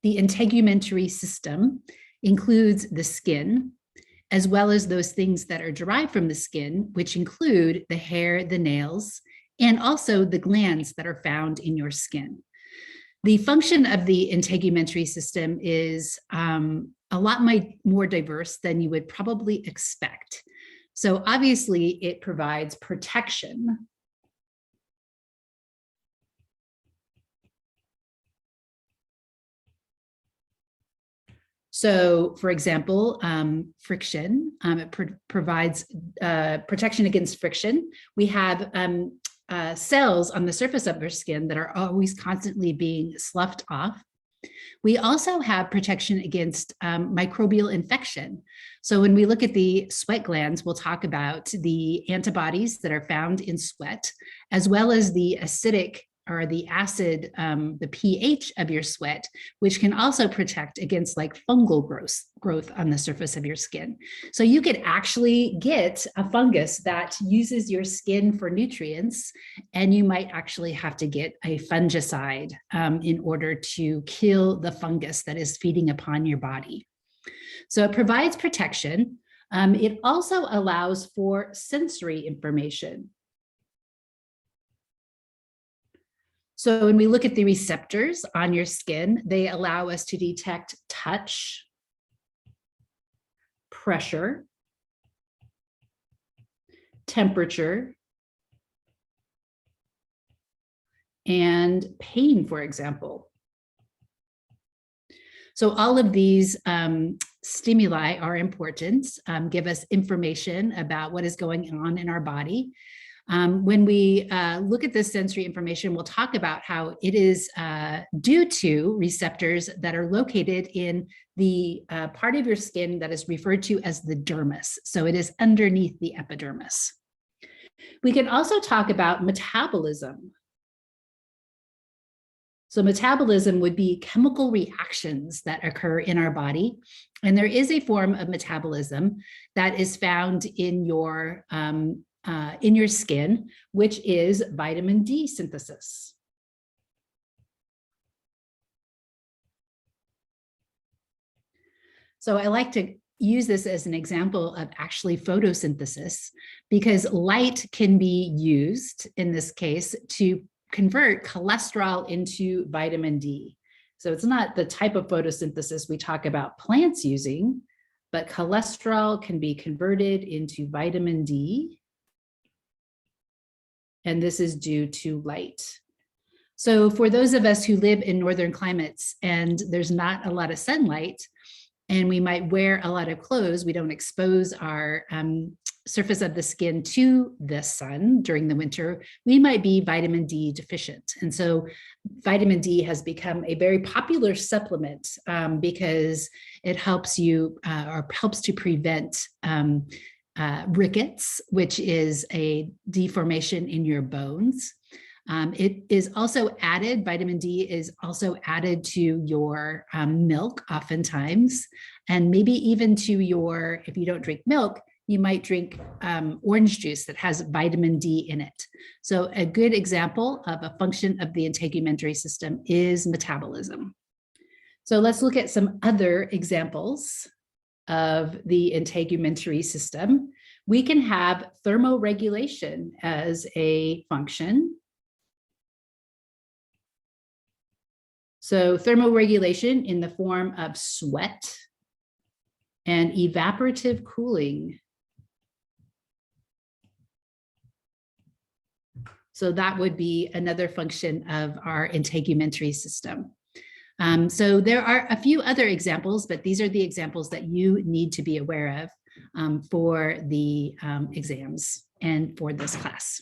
The integumentary system includes the skin, as well as those things that are derived from the skin, which include the hair, the nails, and also the glands that are found in your skin. The function of the integumentary system is a lot more diverse than you would probably expect. So obviously it provides protection. So for example, friction, it provides protection against friction. We have cells on the surface of our skin that are always constantly being sloughed off. We also have protection against microbial infection. So when we look at the sweat glands, we'll talk about the antibodies that are found in sweat, as well as the acidic or the acid, the pH of your sweat, which can also protect against like fungal growth on the surface of your skin. So you could actually get a fungus that uses your skin for nutrients, and you might actually have to get a fungicide in order to kill the fungus that is feeding upon your body. So it provides protection. It also allows for sensory information. So when we look at the receptors on your skin, they allow us to detect touch, pressure, temperature, and pain, for example. So all of these stimuli are important, give us information about what is going on in our body. When we look at this sensory information, we'll talk about how it is due to receptors that are located in the part of your skin that is referred to as the dermis. So it is underneath the epidermis. We can also talk about metabolism. So metabolism would be chemical reactions that occur in our body. And there is a form of metabolism that is found in your skin, which is vitamin D synthesis. So I like to use this as an example of actually photosynthesis, because light can be used in this case to convert cholesterol into vitamin D. So it's not the type of photosynthesis we talk about plants using, but cholesterol can be converted into vitamin D. And this is due to light. So for those of us who live in northern climates and there's not a lot of sunlight, and we might wear a lot of clothes, we don't expose our surface of the skin to the sun during the winter, we might be vitamin D deficient. And so vitamin D has become a very popular supplement because it helps you or helps to prevent rickets, which is a deformation in your bones. It is also added, vitamin D is also added to your milk oftentimes, and maybe even to your, if you don't drink milk, you might drink orange juice that has vitamin D in it. So a good example of a function of the integumentary system is metabolism. So let's look at some other examples of the integumentary system. We can have thermoregulation as a function. So thermoregulation in the form of sweat and evaporative cooling. So that would be another function of our integumentary system. So there are a few other examples, but these are the examples that you need to be aware of for the exams and for this class.